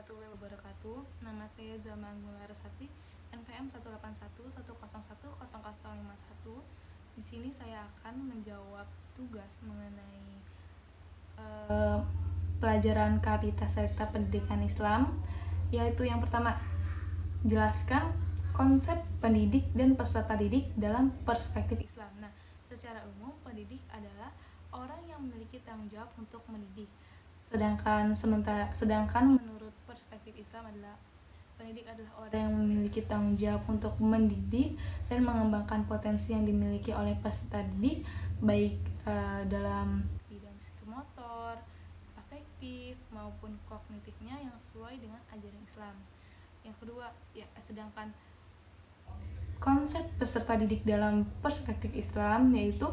warahmatullahi wabarakatuh. Nama saya Zama Anggularasati, NPM 18111010051. Di sini saya akan menjawab tugas mengenai pelajaran Kavita serta pendidikan Islam, yaitu yang pertama, jelaskan konsep pendidik dan peserta didik dalam perspektif Islam. Nah, secara umum pendidik adalah orang yang memiliki tanggung jawab untuk mendidik. Sedangkan menurut perspektif Islam adalah pendidik adalah orang yang memiliki tanggung jawab untuk mendidik dan mengembangkan potensi yang dimiliki oleh peserta didik, baik dalam bidang psikomotor, afektif maupun kognitifnya yang sesuai dengan ajaran Islam. Yang kedua, sedangkan konsep peserta didik dalam perspektif Islam yaitu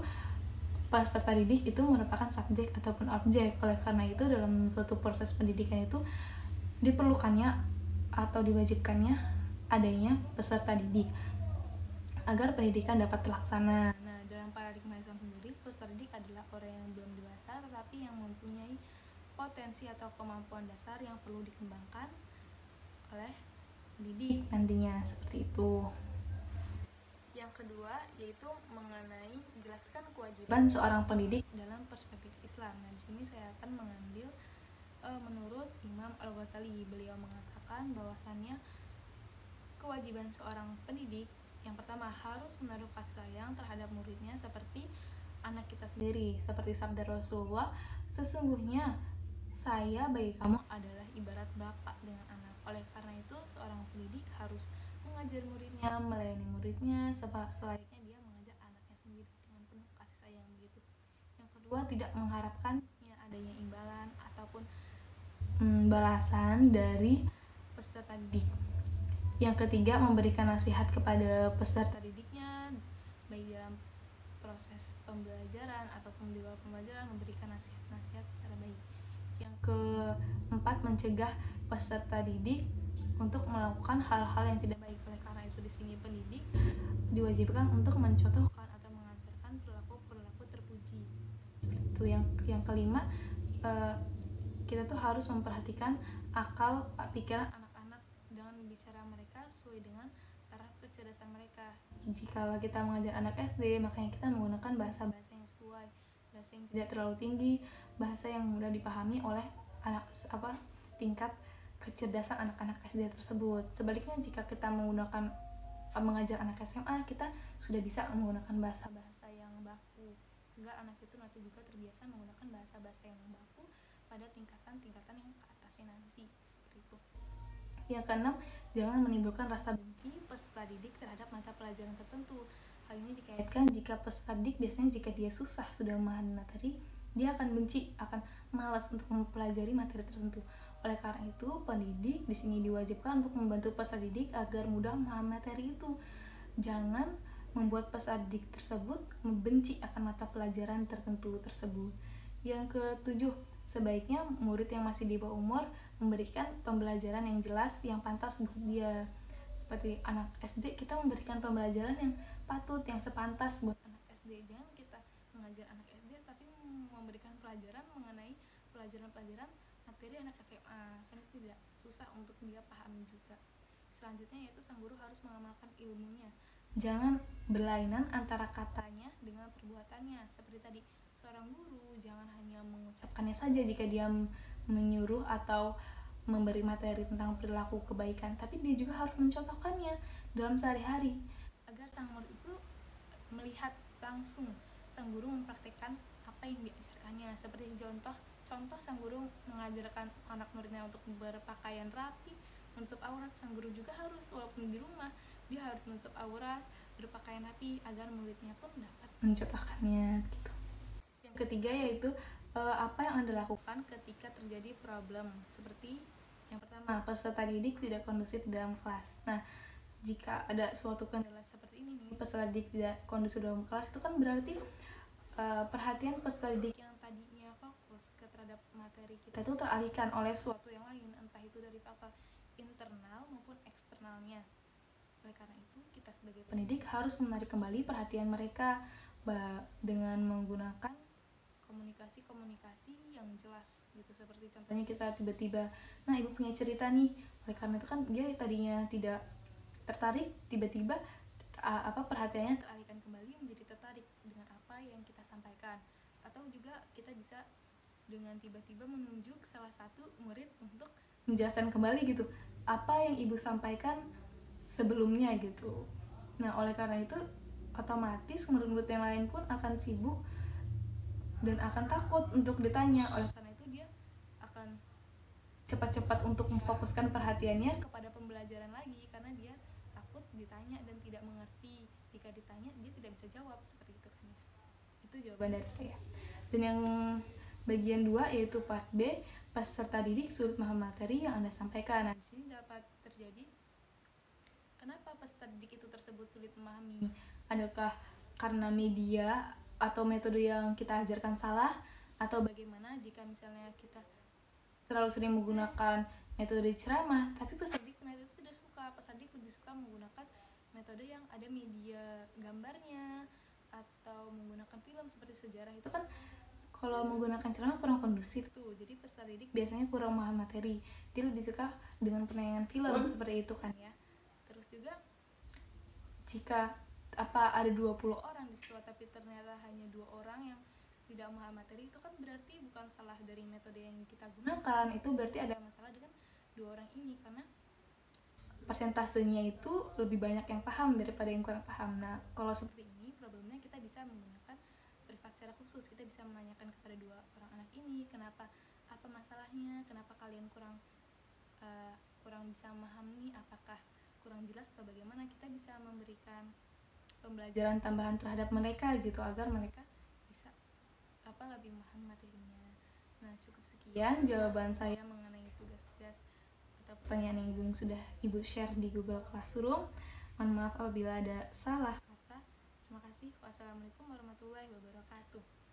peserta didik itu merupakan subjek ataupun objek. Oleh karena itu dalam suatu proses pendidikan itu diperlukannya atau diwajibkannya adanya peserta didik agar pendidikan dapat terlaksana. Nah, dalam paradigma Islam sendiri, peserta didik adalah orang yang belum dewasa tetapi yang mempunyai potensi atau kemampuan dasar yang perlu dikembangkan oleh pendidik nantinya, seperti itu. Yang kedua yaitu mengenai menjelaskan kewajiban seorang pendidik dalam perspektif Islam. Nah, di sini saya akan mengambil menurut Imam Al-Ghazali. Beliau mengatakan bahwasannya kewajiban seorang pendidik yang pertama harus menaruh kasih sayang terhadap muridnya seperti anak kita sendiri. Seperti sabda Rasulullah, sesungguhnya saya bagi kamu adalah ibarat bapak dengan anak. Oleh karena itu seorang pendidik harus mengajar muridnya, melayani muridnya selayaknya dia mengajar anaknya sendiri dengan penuh kasih sayang begitu. Yang kedua, tidak mengharapkannya adanya imbalan ataupun balasan dari peserta didik. Yang ketiga, memberikan nasihat kepada peserta didiknya baik dalam proses pembelajaran ataupun di luar pembelajaran, memberikan nasihat secara baik. Yang keempat, mencegah peserta didik untuk melakukan hal-hal yang tidak baik. Oleh karena itu di sini pendidik diwajibkan untuk mencontohkan atau mengajarkan perilaku terpuji. Seperti itu. Yang kelima, kita tuh harus memperhatikan akal pikiran anak-anak dengan bicara mereka sesuai dengan taraf kecerdasan mereka. Jika kita mengajar anak SD, makanya kita menggunakan bahasa-bahasa yang sesuai, bahasa yang tidak terlalu tinggi, bahasa yang mudah dipahami oleh tingkat kecerdasan anak-anak SD tersebut. Sebaliknya jika kita mengajar anak SMA, kita sudah bisa menggunakan bahasa-bahasa yang baku agar anak itu nanti juga terbiasa menggunakan bahasa-bahasa yang baku pada tingkatan-tingkatan yang ke atasnya nanti, seperti itu. Yang keenam, jangan menimbulkan rasa benci peserta didik terhadap mata pelajaran tertentu. Hal ini dikaitkan jika peserta didik biasanya jika dia susah sudah memahami materi, dia akan benci, akan malas untuk mempelajari materi tertentu. Oleh karena itu, pendidik di sini diwajibkan untuk membantu peserta didik agar mudah memahami materi itu. Jangan membuat peserta didik tersebut membenci akan mata pelajaran tertentu tersebut. Yang ketujuh, sebaiknya murid yang masih di bawah umur memberikan pembelajaran yang jelas yang pantas buat dia. Seperti anak SD, kita memberikan pembelajaran yang patut, yang sepantas buat anak SD. Jangan kita mengajar anak SD tapi memberikan pelajaran mengenai pelajaran-pelajaran materi anak SMA, kan itu tidak susah untuk dia pahami juga. Selanjutnya yaitu sang guru harus mengamalkan ilmunya. Jangan berlainan antara katanya dengan perbuatannya. Seperti tadi, seorang guru jangan hanya mengucapkannya saja jika dia menyuruh atau memberi materi tentang perilaku kebaikan, tapi dia juga harus mencontohkannya dalam sehari-hari agar sang murid itu melihat langsung sang guru mempraktikkan apa yang diajarkannya. Seperti contoh sang guru mengajarkan anak muridnya untuk berpakaian rapi, menutup aurat, sang guru juga harus, walaupun di rumah, dia harus menutup aurat, berpakaian rapi agar muridnya pun dapat mencontohkannya gitu. Yang ketiga yaitu apa yang Anda lakukan ketika terjadi problem. Seperti yang pertama, peserta didik tidak kondusif dalam kelas. Nah, jika ada suatu kendala seperti ini nih, peserta didik tidak kondusif dalam kelas, itu kan berarti perhatian peserta didik yang tadinya fokus terhadap materi kita itu teralihkan oleh suatu yang lain, entah itu dari faktor internal maupun eksternalnya. Oleh karena itu, kita sebagai pendidik harus menarik kembali perhatian mereka dengan menggunakan komunikasi yang jelas gitu. Seperti contohnya kita tiba-tiba, nah ibu punya cerita nih, oleh karena itu kan dia tadinya tidak tertarik, tiba-tiba perhatiannya teralihkan kembali menjadi tertarik dengan apa yang kita sampaikan. Atau juga kita bisa dengan tiba-tiba menunjuk salah satu murid untuk menjelaskan kembali gitu apa yang ibu sampaikan sebelumnya gitu. Nah oleh karena itu otomatis murid-murid yang lain pun akan sibuk dan akan takut untuk ditanya. Oleh karena itu dia akan cepat-cepat untuk memfokuskan perhatiannya kepada pembelajaran lagi, karena dia takut ditanya dan tidak mengerti. Jika ditanya dia tidak bisa jawab, seperti itu kan ya. Itu jawaban dari saya. Dan yang bagian 2 yaitu part B, peserta didik sulit memahami materi yang Anda sampaikan. Nah, di sini dapat terjadi kenapa peserta didik itu tersebut sulit memahami? Adakah karena media atau metode yang kita ajarkan salah, atau bagaimana jika misalnya kita terlalu sering menggunakan metode ceramah tapi peserta didik ternyata itu tidak suka. Peserta didik lebih suka menggunakan metode yang ada media gambarnya atau menggunakan film seperti sejarah. Itu kan kalau menggunakan ceramah kurang kondusif tuh, jadi peserta didik biasanya kurang memahami materi, dia lebih suka dengan penayangan film seperti itu kan ya. Terus juga jika ada 20 orang di situ tapi ternyata hanya 2 orang yang tidak memahami materi, itu kan berarti bukan salah dari metode yang kita gunakan, itu berarti ada masalah dengan 2 orang ini, karena persentasenya itu lebih banyak yang paham daripada yang kurang paham. Nah kalau seperti ini problemnya, kita bisa menggunakan privat secara khusus. Kita bisa menanyakan kepada 2 orang anak ini, kenapa, apa masalahnya, kenapa kalian kurang bisa memahami, apakah kurang jelas atau bagaimana. Kita bisa memberikan pembelajaran tambahan terhadap mereka gitu, agar mereka bisa lebih memahami materinya. Nah cukup sekian jawaban saya mengenai tugas-tugas atau pertanyaan yang sudah ibu share di Google Classroom. Mohon maaf apabila ada salah kata. Terima kasih. Wassalamualaikum warahmatullahi wabarakatuh.